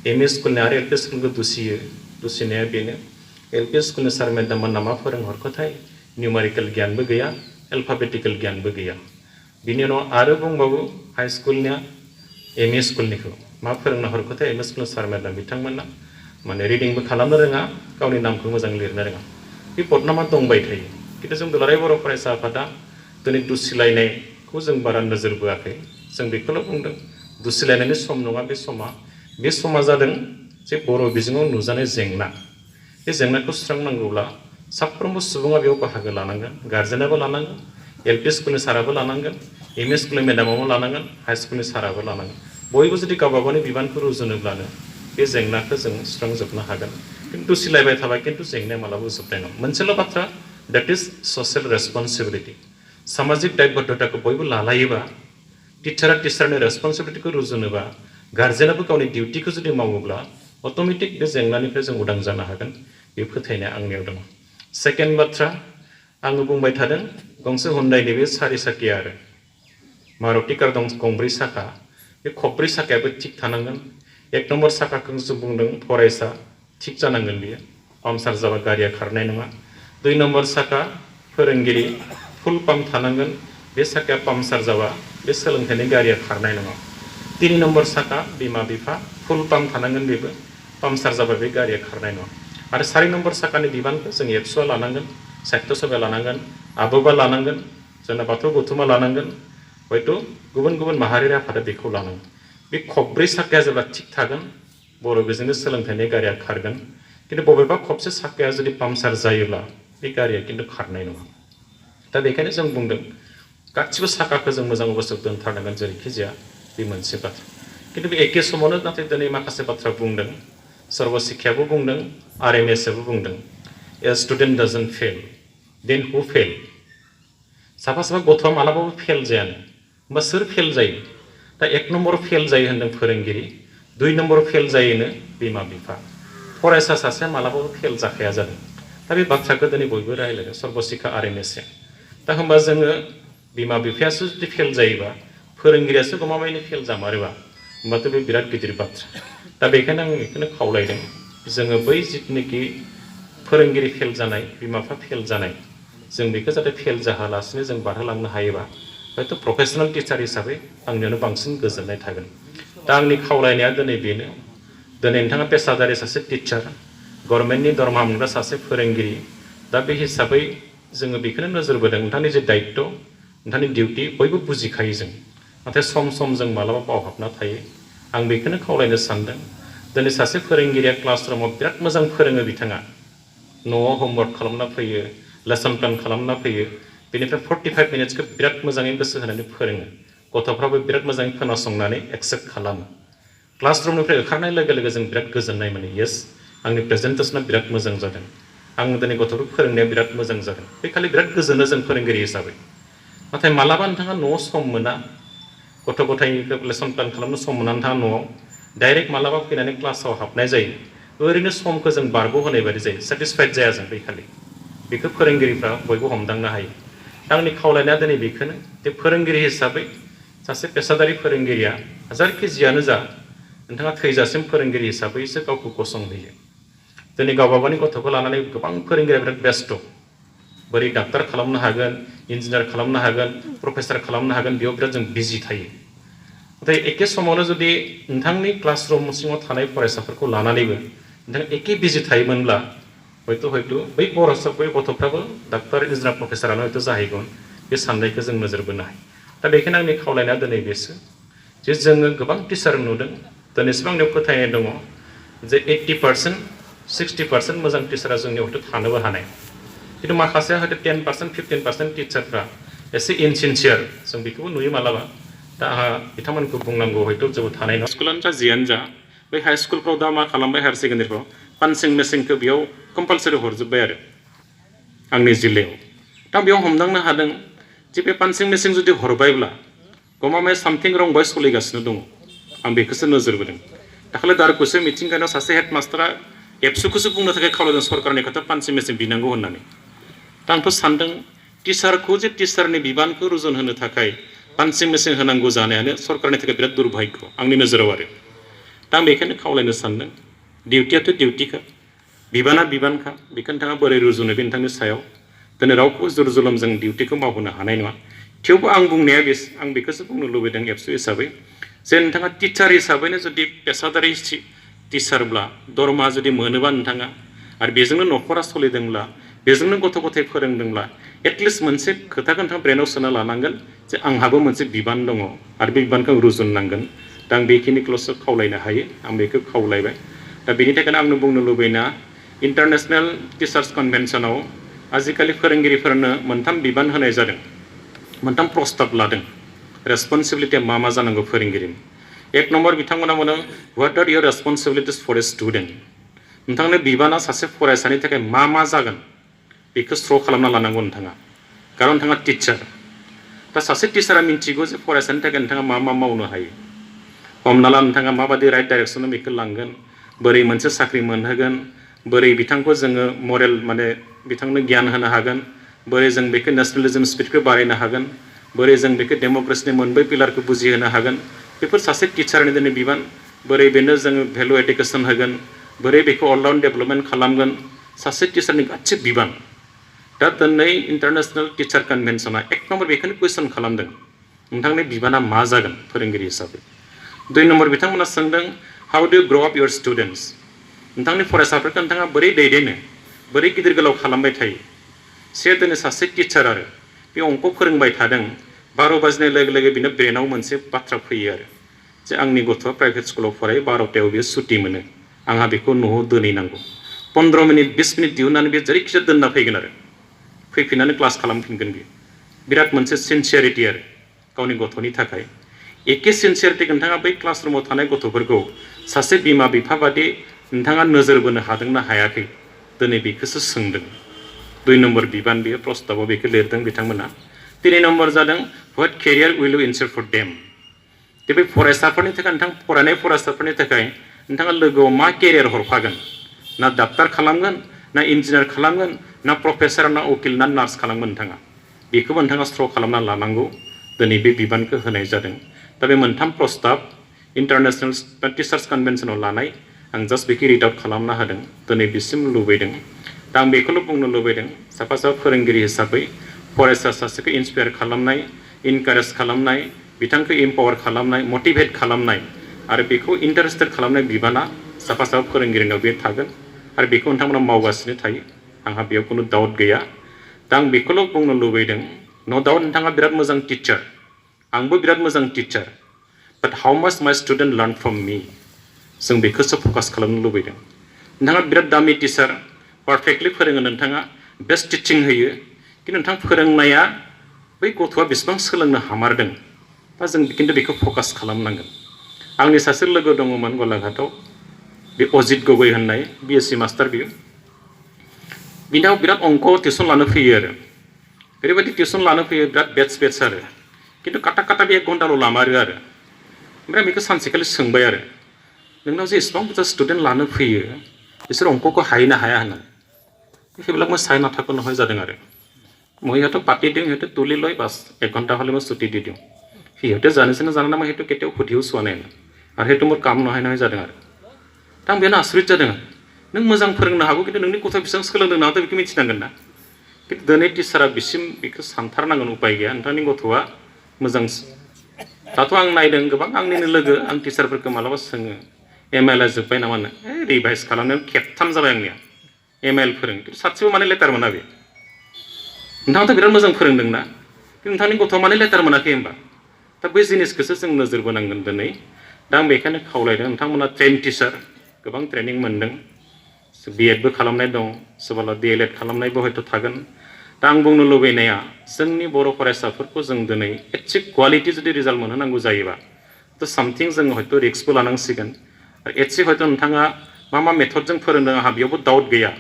एमइ स्कुलनि आरो एलपि स्कुलखौ दुसिनाया बेनो एलपि स्कुलनि सार मेडाममोना मा फोरोंहरखोथाय निउमारिकेल गियानबो गैया एल्फाबेटिकेल गियानबो गैया बिनि उनाव आरो बुंबावो हाई स्कुलनिया एम इ स्कुलनिखौ मा फोरोंना हरखोथाय एम इ स्कुलनि सार मेडाम बिथांमोना माने रिडिंबो खालामनो रोङा गावनि नामखौ मोजां लिरनो रोङा बे बदनामा दंबाय थायो खिन्थु जों दुलाराय बर' फरायसा आफादा दिनै दुसिलायनायखौ जों बारा नोजोर बोआखै जों बेखौल' बुंदों दुसिलायनायनि सम नङा बे समा जादों जे बर' बिजोङाव नुजानाय जेंना बे जेंनाखौ सुस्रांनांगौब्ला साफ्रोमबो सुबुङा बेयाव बाहागो लानांगोन गार्जेनाबो लानांगोन एल पि स्कुलनि साराबो लानांगोन एम इ स्कुलनि मेडामाबो लानांगोन हाई स्कुलनि साराबो लानांगोन बयबो जुदि गावबा गावनि बिबानखौ रुजुनोब्लानो बे जेंनाखौ जों सुस्रांजोबनो हागोन खिन्थु सिलायबाय थाबाय खिन्थु जेंनाया मालाबा जोबनाय नङा मोनसेल' बाथ्रा द्याट इज ससियेल रेसपन्सिबिलिटि सामाजिक दायबद्धताखौ बयबो लालायोबा टिचारा टिचारनि रेसपन्सिबिलिटिखौ रुजुनोबा गार्जेनाबो गावनि डिउटिखौ जुदि मावोब्ला अट'मेटिक बे जेंनानिफ्राय जों उदां जानो हागोन बे फोथायनाया आंनियाव दङ सेकेन्ड बाथ्रा आङो बुंबाय थादों गंसे हुन्डाइनि बे सारि साकिया आरो मारुति कार दं गंब्रै साखा बे खब्रै साखायाबो थिग थानांगोन एक नम्बर साखाखौ जों बुंदों फरायसा थिग जानांगोन बियो पाम्पसार जाबा गारिया खारनाय नङा दुइ नम्बर साखा फोरोंगिरि फुल पाम्प थानांगोन बे साखाया पाम्पसार जाबा बे सोलोंथाइनि गारिया खारनाय नङा तिन नम्बर साखा बिमा बिफा फुल पाम्प थानांगोन बेबो पाम्पसार जाबा बे गारिया खारनाय नङा आरो 4 नम्बर साखानि बिबानखौ जों एबसुआ लानांगोन साहित्य सभाया लानांगोन आबोबा लानांगोन जोंना बाथौ गौथुमा लानांगोन हयथ' गुबुन गुबुन माहारियारि आफादा बेखौ लानांगोन बे खब्रै साखाया जेब्ला थिग थागोन बर' बिजोंनि सोलोंथाइनि गारिया खारगोन खिन्थु बबेबा खबसे साखाया जुदि पाम्पसार जायोब्ला बे गारिया खिन्थु खारनाय नङा दा बेखायनो जों बुंदों गासिबो साखाखौ जों मोजां अबस्थायाव दोनथारनांगोन जेरैखि जाया बे मोनसे बाथ्रा खिन्थु बे एखे समावनो नाथाय दिनै माखासे बाथ्रा बुंदों सर्व शिक्षायाबो बुंदों RMSआबो बुंदों ए स्टुडेन्ट डाजन्ट फेल देन हु फेल साफा साफा गथ'आ मालाबाबो फेल जायानो होमबा सोर फेल जायो दा एक नम्बर फेल जायो होनदों फोरोंगिरि 2 नम्बर फेल जायोनो बिमा बिफा फरायसा सासे मालाबाबो फेल जाखाया जादों दा बे बाथ्राखौ दिनै बयबो रायज्लायदों सर्व शिक्षा RMSआ दा होमबा जोङो बिमा बिफायासो जुदि फेल जायोबा फोरोंगिरियासो गमामायैनो फेल जामारोबा होमबाथ' बे बिराद गिदिर बाथ्रा दा बेखायनो आं बेखौनो खावलायदों जोङो बै जिथुनाखि फोरोंगिरि फेल जानाय बिमा बिफा फेल जानाय जों बेखौ जाहाथे फेल जाहालासिनो जों बारहोलांनो हायोबा हयथ' प्रफेसनेल टिचार हिसाबै आंनियावनो बांसिन गोजोननाय थागोन दा आंनि खावलायनाया दिनै बेनो दिनै नोंथाङा पेसादारि सासे टिचार गभर्नमेन्टनि दरमाहा मोनग्रा सासे फोरोंगिरि दा बे हिसाबै जोङो बेखौनो नोजोर बोदों नोंथांनि जे दायित्व नोंथांनि डिउटि बयबो बुजिखायो जों नाथाय सम सम जों मालाबा बावहाबना थायो आं बेखौनो खावलायनो सानदों दिनै सासे फोरोंगिरिया क्लासरुमाव बिराद मोजां फोरोङो बिथाङा न'आव हमवर्क खालामना फैयो लेसन प्लान खालामना फैयो बेनिफ्राय 45 मिनिट्सखौ बिराद मोजाङै गोसो होनानै फोरोङो गथ'फ्राबो बिराद मोजाङै खोनासंनानै एक्सेप्ट खालामो क्लासरुमनिफ्राय ओंखारनाय लोगो लोगो जों बिराद गोजोननाय मोनो येस आंनि प्रेजेन्टेसना बिराद मोजां जादों आं दिनै गथ'फोरखौ फोरोंनाया बिराद मोजां जादों बे खालि बिराद गोजोनो जों फोरोंगिरि हिसाबै नाथाय मालाबा नोंथाङा न'आव सम मोना गथ' गथायनि लेसन प्लान खालामनो सम मोना नोंथाङा न'आव डाइरेक्ट मालाबा फैनानै क्लासाव हाबनाय जायो ओरैनो समखौ जों बारग'होनाय बायदि जायो सेटिसफाइड जाया जों बै खालि बेखौ फोरोंगिरिफ्रा बयबो हमदांनो हायो दा आंनि खावलायनाया दिनै बेखौनो जे फोरोंगिरि हिसाबै सासे पेसादारि फोरोंगिरिया हाजारखि जियानो जा नोंथाङा थैजासिम फोरोंगिरि हिसाबैसो गावखौ गसंहोयो दिनै गावबा गावनि गथ'खौ लानानै गोबां फोरोंगिरिया बिराद बेस्थ' बोरै डाक्टार खालामनो हागोन इन्जिनियार खालामनो हागोन प्रफेसार खालामनो हागोन बेयाव बिराद जों बिजि थायो नाथाय एखे समावनो जुदि नोंथांनि क्लासरुम सिङाव थानाय फरायसाफोरखौ लानानैबो नोंथाङा एखे बिजि थायोमोनब्ला हयथ' बै बै गथ'फ्राबो डाक्टार इन्जिनियार प्रफेसारानो हयथ' जाहैगोन बे साननायखौ जों नोजोर बोनो हायो दा बेखायनो आंनि खावलायनाया दिनै बेसो जे जोङो गोबां टिचार नुदों दिनैसिम आंनियाव फोथायनाय दङ जे 80% 60% मोजां टिचारा जोंनियाव हयथ' थानोबो हानाय खिन्थु माखासेया हयथ' 10% 15% टिचारफ्रा एसे इनसिनसियार जों बेखौबो नुयो मालाबा दा आंहा बिथांमोनखौ बुंनांगौ हयथ' जेबो थानाय नङा स्कुलानो जा जियानो जा बै हाई स्कुलफ्राव दा मा खालामबाय हायार सेकेन्डारिफ्राव पान्सिं मेसिनखौ बेयाव कम्पालसारि हरजोब्बाय आरो आंनि जिल्लायाव दा बेयाव हमदांनो हादों जे बे पान्सिं मेसिन जुदि हरबायब्ला गमामाया सामथिं रं बाय सोलिगासिनो दङ आं बेखौसो नोजोर बोदों दाखालि दारखौसो मिथिंगायाव सासे हेडमास्टारा एबसुखौसो बुंनो थाखाय खावलायदों सरकारनि खोथा पान्सिं मेसिन बिनांगौ होननानै दा आंथ' सानदों टिचारखौ जे टिचारनि बिबानखौ रुजुन होनो थाखाय पान्सिं मेसिन होनांगौ जानायानो सरकारनि थाखाय बिराद दुर्भाग्य आंनि नोजोराव आरो दा आं बेखायनो खावलायनो सानदों डिउटियाथ' डिउटिखा बिबाना बिबानखा बेखौ नोंथाङा बोरै रुजुनो बे नोंथांनि सायाव दिनै रावखौबो जुर जुलुम जों डिउटिखौ मावहोनो हानाय नङा थेवबो आं बुंनाया आं बेखौसो बुंनो लुबैदों एबसु हिसाबै जे नोंथाङा टिचार हिसाबैनो जुदि पेसादारि टिचारब्ला दरमा जुदि मोनोबा नोंथाङा आरो बेजोंनो न'खरा सोलिदोंब्ला बेजोंनो गथ' गथाय फोरोंदोंब्ला एटलिस्ट मोनसे खोथाखौ नोंथाङा ब्रेनाव सोना लानांगोन जे आंहाबो मोनसे बिबान दङ आरो बे बिबानखौ आं रुजुननांगोन दा आं बेखिनिखौल'सो खावलायनो हायो आं बेखौ खावलायबाय दा बेनि थाखायनो आंनो बुंनो लुबैना इन्टारनेशनेल टिचार्स कनभेनसनाव आजिखालि फोरोंगिरिफोरनो मोनथाम बिबान होनाय जादों मोनथाम प्रस्ताब लादों रेसपन्सिबिलिटिया मा मा जानांगौ फोरोंगिरिनि एक नम्बर बिथांमोना बुङो what are your responsibilities for a student नोंथांनो बिबाना सासे फरायसानि थाखाय मा जागोन बेखौ स्र' खालामना लानांगौ नोंथाङा खारन नोंथाङा टिचार दा सासे टिचारा मिन्थिगौ जे फरायसानि थाखाय नोंथाङा मा मावनो हायो हमना ला नोंथाङा माबादि राइट डाइरेक्सनाव बेखौ लांगोन बोरै मोनसे साख्रि मोनहोगोन बोरै बिथांखौ जोङो मरेल माने बिथांनो गियान होनो हागोन बोरै जों बेखौ नेशनेलिज्म स्पिरिटखौ बारायनो हागोन बोरै जों बेखौ डेम'क्रेसिनि मोनब्रै पिलारखौ बुजिहोनो हागोन बेफोर सासे टिचारनि दिनै बिबान बोरै बेनो जोङो भेलु एडुकेसन होगोन बोरै बेखौ अलराउन्ड डेभेलपमेन्ट खालामगोन सासे टिचारनि गासै बिबान दा दिनै इन्टारनेशनेल टिचार कनभेनसना एक नम्बर बेखौनो कुइसन खालामदों नोंथांनि बिबाना मा जागोन फोरोंगिरि हिसाबै दुइ नम्बर बिथांमोना सोंदों हाउ डु ग्र' अप योर स्टुडेन्टस नोंथांनि फरायसाफोरखौ नोंथाङा बोरै दैदेनो बोरै गिदिर गोलाव खालामबाय थायो से दिनै सासे टिचार आरो बे अंक फोरोंबाय थादों 12 बाजिनाय लोगो लोगो बिनो ब्रेनाव मोनसे बाथ्रा फैयो आरो जे आंनि गथ'आ प्राइभेट स्कुलाव फरायो 12टायाव बियो सुटि मोनो आंहा बेखौ न'आव दोनहैनांगौ 15 मिनिट 20 मिनिट दिहुननानै बे जेरैखिजाया दोनना फैगोन आरो फैफिननानै क्लास खालामफिनगोन बियो बिराद मोनसे सिनसियारिटि आरो गावनि गथ'नि थाखाय एखे सिनसियारिटिखौ नोंथाङा बै क्लासरुमाव थानाय गथ'फोरखौ सासे बिमा बिफा बादि नोंथाङा नोजोर बोनो हादोंना हायाखै दिनै बेखौसो सोंदों 2 नम्बर बिबान बेयो प्रस्ताबाव बेखौ लिरदों बिथांमोना 3 नम्बर जादों what career will you ensure for them दे बे फरायसाफोरनि थाखाय नोंथां फरायनाय फरायसाफोरनि थाखाय नोंथाङा लोगोआव मा केरियार हरफागोन ना डाक्टार खालामगोन ना इन्जिनियार खालामगोन ना प्रफेसर ना उकिल ना नार्स खालामगोन नोंथाङा बेखौबो नोंथाङा स्ट्र' खालामना लानांगौ दिनै बे बिबानखौ होनाय जादों दा बे मोनथाम प्रस्ताब इन्टारनेशनेल टिचार्स कनभेनसनाव लानाय आं जास्ट बेखौ रिड आउट खालामना होदों दिनै बिसिम लुबैदों दा आं बेखौल' बुंनो लुबैदों साफा फोरोंगिरि हिसाबै फरायसा सासेखौ इन्सपायार खालामनाय इनकारेज खालामनाय बिथांखौ एम्पावार खालामनाय मटिभेट खालामनाय आरो बेखौ इन्टारेस्टेड खालामनाय बिबाना साफा फोरोंगिरिनाव बे थागोन आरो बेखौ नोंथांमोना मावगासिनो थायो आंहा बेयाव खुनु डाउट गैया दा आं बेखौल' बुंनो लुबैदों न' डाउट नोंथाङा बिराद मोजां टिचार आंबो बिराद मोजां टिचार बाट हाउ माच माइ स्टुडेन्ट लार्न फ्रम मी जों बेखौसो फकास खालामनो लुबैदों नोंथाङा बिराद दामि टिचार पारफेक्टलि फोरोङो नोंथाङा बेस्ट टिचिं होयो खिन्थु नोंथां फोरोंनाया बै गथ'आ बेसेबां सोलोंनो हामारदों दा जों खिन्थु बेखौ फकास खालामनांगोन आंनि सासे लोगो दङमोन गलाघाटआव बे अजित गगৈ होननाय BSc मास्टार बियो बिनाव बिराद अंक टिउसन लानो फैयो आरो ओरैबायदि टिउसन लानो फैयो बिराद बेट्स आरो खिन्थु काटा बे 1 घन्टाल' लामारो आरो ओमफ्राय बेखौ सानसेखालि सोंबाय आरो नोंनाव जे इसेबां बुरजा स्टुडेन्ट लानो फैयो बिसोर अंकखौ हायोना हाया होननानै সেইবিলাক মই চাই নাথাকোঁ নহয় जादों आरो মই সিহঁতক পাতি দিওঁ সিহঁতে তুলি লৈ বাছ 1 ঘণ্টা হ'লে মই ছুটি দি দিওঁ সিহঁতে জানিছেনে জানা মই সেইটো কেতিয়াও সুধিও চোৱা নাই আৰু সেইটো মোৰ কাম নহয় जादों आरो दा आं बेयावनो आसरित जादों नों मोजां फोरोंनो हागौ खिन्थु नोंनि गथ'आ बेसेबां सोलोंदों नाथ' बेखौ मिथिनांगोन ना खिन्थु दिनै टिचारा बिसिम बेखौ सानथारनांगोन उपाय गैया नोंथांनि गथ'आ मोजां दाथ' आं नायदों गोबां आंनिनो लोगो आं टिचारफोरखौ मालाबा सोङो ML जोब्बाय नामा रिभाइस खालामनायाव खेबथाम जाबाय आंनिया ML फोरों खिन्थु सासेबो माने लेटार मोना बे नोंथाङाथ' बिराद मोजां फोरोंदोंना खिन्थु नोंथांनि गथ'आ माने लेटार मोनाखै होनबा दा बै जिनिसखौसो जों नोजोर बोनांगोन दिनै दा आं बेखायनो खावलायदों नोंथांमोना ट्रेन टिचार गोबां ट्रेनिं मोनदों B.Edबो खालामनाय दं सोरबा DLED खालामनायबो हयथ' थागोन दा आं बुंनो लुबैनाया जोंनि बर' फरायसाफोरखौ जों दिनै एसे क्वालिटि जुदि रिजाल्ट मोनहोनांगौ जायोबा थ' सामथिं जों हयथ' रिक्सबो लानांसिगोन आरो एसे हयथ' नोंथाङा मा मेथडजों फोरोंदों आंहा बेयावबो डाउट गैया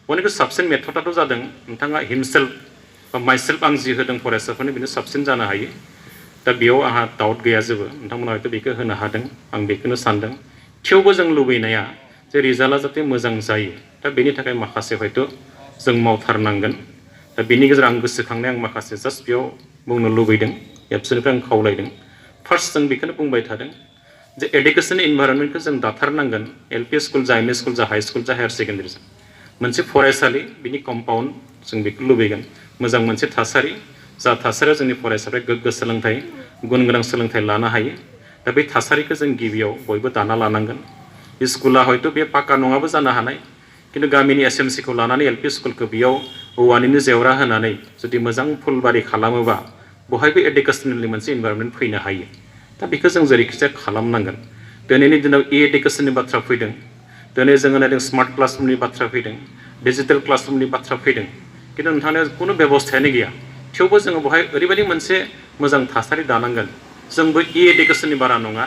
बयनिख्रुइ साबसिन मेथडआथ' जादों नोंथाङा हिमसेल्फ बा माइसेल्फ आं जि होदों फरायसाफोरनो बेनो साबसिन जानो हायो दा बेयाव आंहा डाउट गैया जेबो नोंथांमोना हयथ' बेखौ होनो हादों आं बेखौनो सानदों थेवबो जों लुबैनाया जे रिजाल्टआ जाहाथे मोजां जायो दा बेनि थाखाय माखासे हयथ' जों मावथारनांगोन दा बेनि गेजेराव आं गोसोखांनाय आं माखासे जास्ट बेयाव बुंनो लुबैदों एबसुनिफ्राय आं खावलायदों फार्स्ट जों बेखौनो बुंबाय थादों जे एडुकेसन इनभाइरनमेन्टखौ जों दाथारनांगोन LP स्कुल जा ME स्कुल जा हाई स्कुल जा हायार सेकेन्डारि जा मोनसे फरायसालि बिनि कम्पाउन्ड जों बेखौ लुबैगोन मोजां मोनसे थासारि जा थासारियाव जोंनि फरायसाफ्रा गोग्गो सोलोंथाइ गुन गोनां सोलोंथाइ लानो हायो दा बे थासारिखौ जों गिबियाव बयबो दाना लानांगोन स्कुला हयथ' बे पाक्का नङाबो जानो हानाय किन्तु गामिनि एसएमसिखौ लानानै एलपि स्कुलखौ बेयाव औवानिनो जेवरा होनानै जुदि मोजां फुलबारि खालामोबा बहायबो एडुकेसनेलनि मोनसे इनभाइरनमेन्ट फैनो हायो दा बेखौ जों जेरैखिजाया खालामनांगोन दिनैनि दिनाव एडुकेसननि बाथ्रा फैदों दिनै जोङो नायदों स्मार्ट क्लासरुमनि बाथ्रा फैदों डिजिटेल क्लासरुमनि बाथ्रा फैदों किन्तु नोंथांनियाव खुनु बेबस्थायानो गैया थेवबो जोङो बहाय ओरैबायदि मोनसे मोजां थासारि दानांगोन जोंबो एडुकेसननि बारा नङा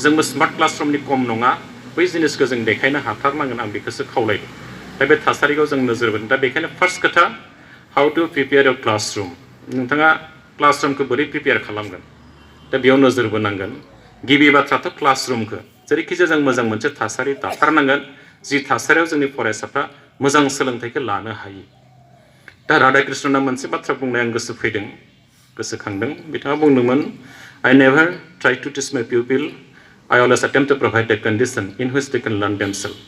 जोंबो स्मार्ट क्लासरुमनि खम नङा बै जिनिसखौ जों देखायनो हाथारनांगोन आं बेखौसो खावलायदों दा बे थासारिखौ जों नोजोर बोदों दा बेखायनो फार्स्ट खोथा how to prepare a classroom नोंथाङा क्लासरुमखौ बोरै प्रिपेयार खालामगोन दा बेयाव नोजोर बोनांगोन गिबि बाथ्राथ' क्लासरुमखौ जेरैखिजाया जों मोजां मोनसे थासारि दाथारनांगोन जि थासारियाव जोंनि फरायसाफ्रा मोजां सोलोंथाइखौ लानो हायो दा राधाकृष्णना मोनसे बाथ्रा बुंनाय आं गोसोखांदों बिथाङा बुंदोंमोन I never try to teach my pupil I always attempt to provide a condition in which they can learn themselves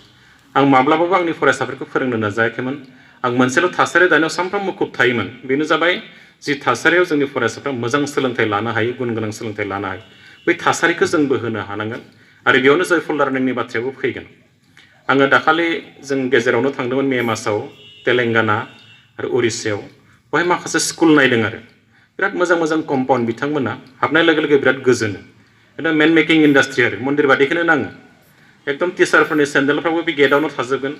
आं माब्लाबाबो आंनि फरायसाफोरखौ फोरोंनो नाजायाखैमोन आं मोनसेल' थासारि दानायाव सानफ्रोमबो मुखुब थायोमोन बेनो जाबाय जि थासारियाव जोंनि फरायसाफ्रा मोजां सोलोंथाइ लानो हायो गुन गोनां सोलोंथाइ लानो हायो बै थासारिखौ जोंबो होनो हानांगोन आरो बेयावनो जयफुल लार्निंनि बाथ्रायाबो फैगोन आङो दाखालि जों गेजेरावनो थांदोंमोन मे मासाव तेलेंगाना आरो उरिष्याव बेवहाय माखासे स्कुल नायदों आरो बिराद मोजां मोजां कम्पाउन्ड बिथांमोना हाबनाय लोगो लोगो बिराद गोजोनो एकदम मेन मेकिं इन्डास्ट्रि आरो मन्दिर बादिखौनो नाङो एकदम टिचारफोरनि सेन्देलफ्राबो बे गेटआवनो थाजोबगोन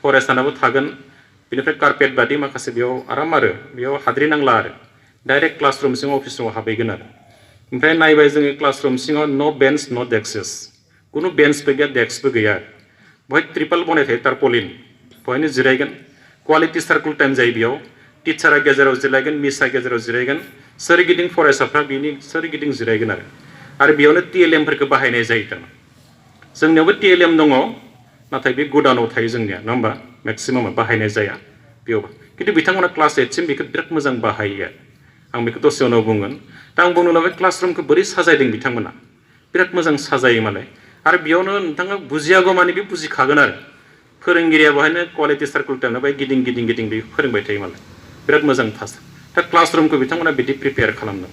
फरायसानाबो थागोन बेनिफ्राय कार्पेट बादि माखासे बेयाव आराम आरो बेयाव हाद्रि नांला आरो डाइरेक्ट क्लासरुम सिङाव अफिसाव हाबहैगोन आरो ओमफ्राय नायबाय जोङो क्लासरुम सिङाव न' बेन्च न' डेस्कस कुनु बेन्चबो गैया डेस्कबो गैया बेवहाय ट्रिपल बनाय थायो टारपलिन बेवहायनो जिरायगोन क्वालिटि सार्कुल टाइम जायो बेयाव टिचारा गेजेराव जिरायगोन मिसआ गेजेराव जिरायगोन सोरगिदिं फरायसाफ्रा बिनि सोरगिदिं जिरायगोन आरो बेयावनो टिएलएमफोरखौ बाहायनाय जायो थारमाने जोंनियावबो टिएलएम दङ नाथाय बे गोदानाव थायो जोंनिया नङा होमबा मेक्सिमाम बाहायनाय जाया बेयाव किन्तु बिथांमोना क्लास 8 सिम बेखौ बिराद मोजां बाहायो आं बेखौ दसे उनाव बुंगोन दा आं बुंनो लाबाय क्लासरुमखौ बोरै साजायदों बिथांमोना बिराद मोजां साजायो मालाय आरो बेयावनो नोंथाङा बुजियागौ माने बे बुजिखागोन आरो फोरोंगिरिया बेवहायनो क्वालिटि सार्कुल टाइमआव गिदिं बे फोरोंबाय थायो मालाय बिराद मोजां थासारि दा क्लासरुमखौ बिथांमोना बिदि प्रिपेयार खालामदों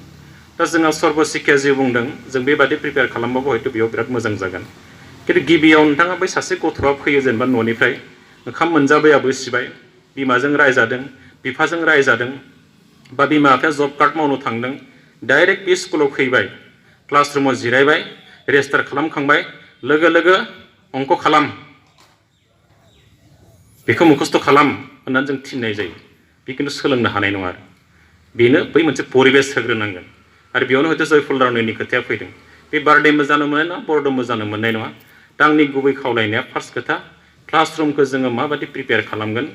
दा जोंहा सर्ब शिक्षा जि बुंदों जों बेबादि प्रिपेयार खालामबाबो हयथ' बेयाव बिराद मोजां जागोन किन्तु गिबियाव नोंथाङा बै सासे गथ'आ फैयो जेनेबा न'निफ्राय ओंखाम मोनजाबायाबो सिबाय बिमाजों रायजादों बिफाजों रायजादों बा बिमा बिफाया जब कार्ड मावनो थांदों डाइरेक्ट बे स्कुलाव फैबाय क्लासरुमाव जिरायबाय रेजिस्टार खालामखांबाय लोगो लोगो अंक खालाम बेखौ मुखस्थ' खालाम होननानै जों थिननाय जायो बे खिन्थु सोलोंनो हानाय नङा आरो बेनो बै मोनसे परिबेस होग्रोनांगोन आरो बेयावनो हयथ' जयफुल लार्निंनि खोथाया फैदों बे बार्डेबो जानो मोननाय नङा बर'डमबो जानो मोननाय नङा दा आंनि गुबै खावलायनाया फार्स्ट खोथा क्लासरुमखौ जोङो माबायदि प्रिपेयार खालामगोन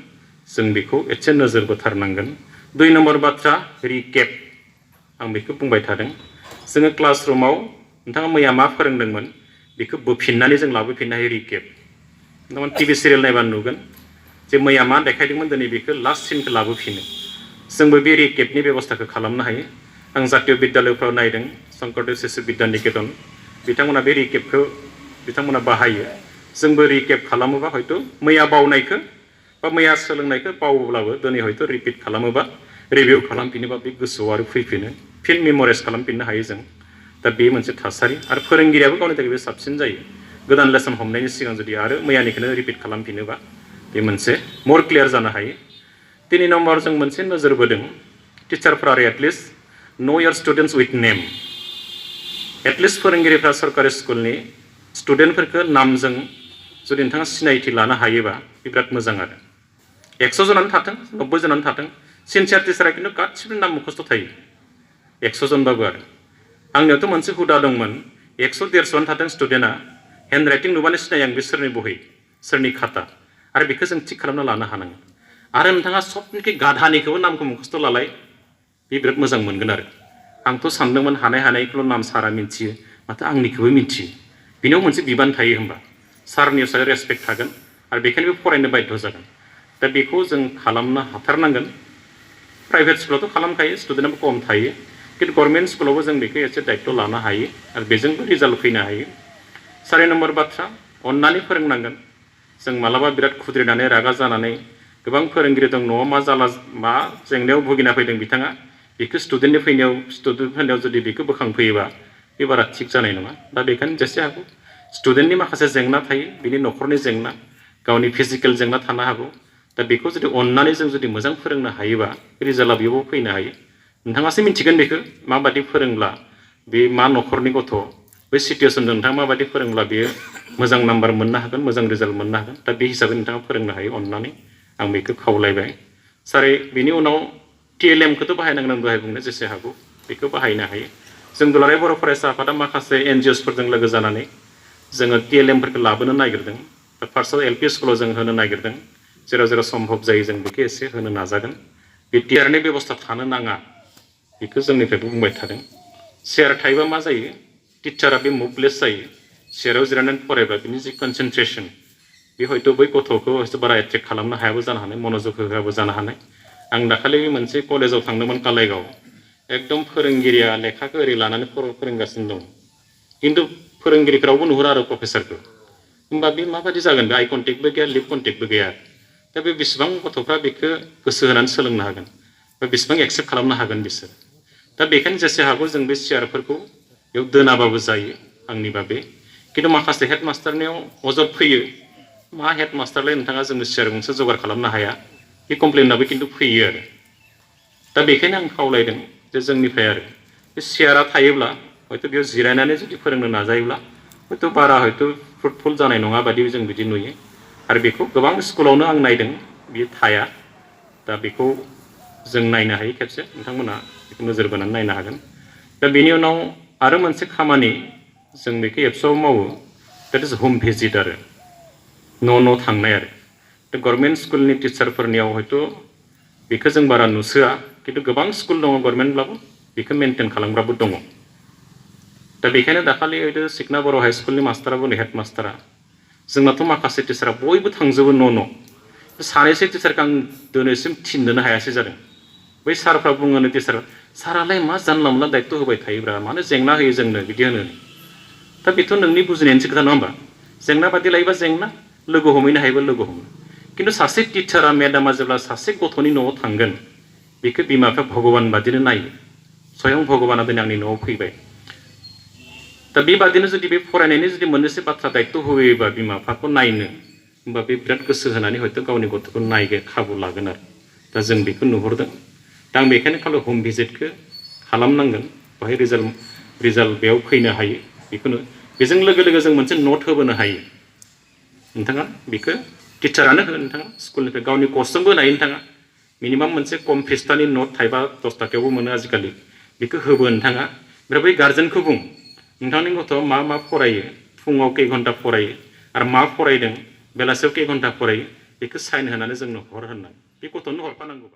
जों बेखौ एसे नोजोर बोथारनांगोन 2 नम्बर बाथ्रा रिकेप आं बेखौ बुंबाय थादों जोङो क्लासरुमाव नोंथाङा मैया मा फोरोंदोंमोन बेखौ बोफिननानै जों लाबोफिननो हायो रिकेप नोंथांमोन टिभि सिरियेल नायबा नुगोन जे मैया मा देखायदोंमोन दिनै बेखौ लास्ट सिनखौ लाबोफिनो जोंबो बे रिकेपनि बेबस्थाखौ खालामनो हायो आं जातीय बिद्यालयफ्राव नायदों शंकरदेव शिशु बिद्या निकेतन बिथांमोना बे रिकेपखौ बिथांमोना बाहायो जोंबो रिकेप खालामोबा हयथ' मैया बावनायखौ बा मैया सोलोंनायखौ बावोब्लाबो दिनै हयथ' रिपिट खालामोबा रिभिउ खालामफिनोबा बे गोसोआव आरो फैफिनो फिन मेमराइज खालामफिननो हायो जों दा बे मोनसे थासारि आरो फोरोंगिरियाबो गावनि थाखाय बे साबसिन जायो गोदान लेसन हमनायनि सिगां जुदि आरो मैयानिखौनो रिपिट खालामफिनोबा बे मोनसे मर क्लियार जानो हायो 3 नम्बर जों मोनसे नोजोर बोदों टिचारफ्रा आरो at least know your students with name at least फोरोंगिरिफ्रा सरकारि स्कुलनि स्टुडेन्टफोरखौ नामजों जुदि नोंथाङा सिनायथि लानो हायोबा बे बिराद मोजां आरो 100 जनानो थाथों 90 जनानो थाथों सिनसियार टिचारा खिन्थु गासिबो नाम मुखस्थ' थायो 100 जनबाबो आरो आंनियावथ' मोनसे हुदा दंमोन 100-150 थाथों स्टुडेन्टआ हेन्ड राइटिं नुबानो सिनायो आं बे सोरनि बहि सोरनि खाता आरो बेखौ जों थिक खालामना लानो हानांगोन आरो नोंथाङा सबनिखि गाधानिखौबो नामखौ मुखस्थ' लालाय बे बिराद मोजां मोनगोन आरो आंथ' सानदोंमोन हानायखौल' नाम सारा मिन्थियो माथो आंनिखौबो मिन्थियो बेनाव मोनसे बिबान थायो होमबा सारनि सायाव रेसपेक्ट थागोन आरो बेखायनो बे फरायनो बाध्य जागोन दा बेखौ जों खालामनो हाथारनांगोन प्राइभेट स्कुलावथ' खालामखायो स्टुडेन्टआबो खम थायो किन्तु गभर्नमेन्ट स्कुलावबो जों बेखौ एसे दायित्व लानो हायो आरो बेजोंबो रिजाल्ट फैनो हायो 4 नम्बर बाथ्रा अननानै फोरोंनांगोन जों मालाबा बिराद खुद्रिनानै रागा जानानै गोबां फोरोंगिरि दं न'आव मा जेंनायाव भुगिना फैदों बिथाङा बेखौ स्टुडेन्टफोरनियाव जुदि बेखौ बोखांफैयोबा बे बारा थिग जानाय नङा दा बेखायनो जेसे हागौ स्टुडेन्टनि माखासे जेंना थायो बिनि न'खरनि जेंना गावनि फिजिकेल जेंना थानो हागौ दा बेखौ जुदि अननानै जों जुदि मोजां फोरोंनो हायोबा रिजाल्टआ बेयावबो फैनो हायो नोंथाङासो मिथिगोन बेखौ माबादि फोरोंब्ला बे मा न'खरनि गथ' बै सिटुवेसनजों नोंथाङा माबादि फोरोंब्ला बेयो मोजां नाम्बार मोननो हागोन मोजां रिजाल्ट मोननो हागोन दा बे हिसाबै नोंथाङा फोरोंनो हायो अननानै आं बेखौ खावलायबाय सारै बिनि उनाव TLMखौथ' बाहायनांगोन दहाय बुंनो जेसे हागौ बेखौ बाहायनो हायो जों दुलाराय बर' फरायसा आफादा माखासे NGOsफोरजों लोगो जानानै जोङो TLMफोरखौ लाबोनो नागिरदों दा फार्स्टआव LP स्कुलाव जों होनो नागिरदों जेराव जेराव सम्भब जायो जों बेखौ एसे होनो नाजागोन बे टिचारनि बेबस्था थानो नाङा बेखौ जोंनिफ्रायबो बुंबाय थादों चेयार थायोबा मा जायो टिचारा बे मुभलेस जायो चेयाराव जिरायनानै फरायबा बिनि जि कनसेन्ट्रेसन बे हयथ' बै गथ'खौ हयथ' बारा एट्रेक्ट खालामनो हायाबो जानो हानाय मन'जग होआबो जानो हानाय आं दाखालि मोनसे कलेजाव थांदोंमोन कालाइगाव एकदम फोरोंगिरिया लेखाखौ ओरै लानानै फोरोंगासिनो दं खिन्थु फोरोंगिरिखौ रावबो नुहुरा आरो प्रफेसारखौ होमबा बे माबादि जागोन बे आइ कन्टेक्टबो गैया लिप कन्टेक्टबो गैया दा बे बेसेबां गथ'फ्रा बेखौ गोसो होनानै सोलोंनो हागोन बा बेसेबां एक्सेप्ट खालामनो हागोन बिसोर दा बेखायनो जेसे हागौ जों बे चेयारफोरखौ बेयाव दोनाबाबो जायो आंनिबा बे खिन्थु माखासे हेडमास्टारनियाव अजद फैयो मा हेडमास्टारलाय नोंथाङा जोंनो चेयार गंसे जगार खालामनो हाया बे कमप्लेनाबो खिन्थु फैयो आरो दा बेखायनो आं खावलायदों जे जोंनिफ्राय आरो बे चेयारा थायोब्ला हयथ' बेयाव जिरायनानै जुदि फोरोंनो नाजायोब्ला हयथ' बारा हयथ' फ्रुटफुल जानाय नङा बादि जों बिदि नुयो आरो बेखौ गोबां स्कुलावनो आं नायदों बियो थाया दा बेखौ जों नायनो हायो खेबसे नोंथांमोना बेखौ नोजोर बोनानै नायनो हागोन दा बेनि उनाव आरो मोनसे खामानि जों बेखौ एबसुआव मावो देट इज हम भिजिट आरो न' थांनाय आरो दा गभर्नमेन्ट स्कुलनि टिचारफोरनियाव हयथ' बेखौ जों बारा नुसोआ खिन्थु गोबां स्कुल दङ गभर्नमेन्टब्लाबो बेखौ मेनटेन खालामग्राबो दङ दा बेखायनो दाखालि हयथ' सिखना बर' हाइ स्कुलनि मास्टारा बुंनो हेडमास्टारा जोंनाथ' माखासे टिचारा बयबो थांजोबो न' सानैसो टिचारखौ आं दिनैसिम थिननोनो हायासै जादों बै सारफ्रा बुङोनो टिचार सारालाय मा जानला मोनला दायित्व होबाय थायोब्रा मानो जेंना होयो जोंनो बिदि होनो दा बेथ' नोंनि बुजिनायनिसो खोथा नङा होमबा जेंना बादि लायोबा जेंना लोगो हमैनो हायोबा लोगो हमो खिन्थु सासे टिचारा मेडामा जेब्ला सासे गथ'नि न'आव थांगोन बेखौ बिमा बिफा भगबान बादिनो नायो स्वयं भगबाना दिनै आंनि न'आव फैबाय दा बेबादिनो जुदि बे फरायनायनि जुदि मोननैसो बाथ्रा दायित्व होयोबा बिमा बिफाखौ नायनो होमबा बे बिराद गोसो होनानै हयथ' गावनि गथ'खौ नायनो खाबु लागोन आरो दा जों बेखौ नुहुरदों दा आं बेखायनो खालि हम भिजिटखौ खालामनांगोन बेवहाय रिजाल्ट बेयाव फैनो हायो बेखौनो बेजों लोगो लोगो जों मोनसे नट होबोनो हायो नोंथाङा बेखौ टिचारानो हो नोंथाङा स्कुलनिफ्राय गावनि कर्सजोंबो होनो हायो नोंथाङा मिनिमाम मोनसे खम फिसटानि नट थाइबा 10 थाखायावबो मोनो आजिखालि बेखौ होबो नोंथाङा ओमफ्राय बै गार्जेनखौ बुं नोंथांनि गथ'आ मा फरायो फुङाव खै घन्टा फरायो आरो मा फरायदों बेलासियाव खै घन्टा फरायो बेखौ साइन होनानै जोंनो हर होननानै बे गथ'नो हरफानांगौ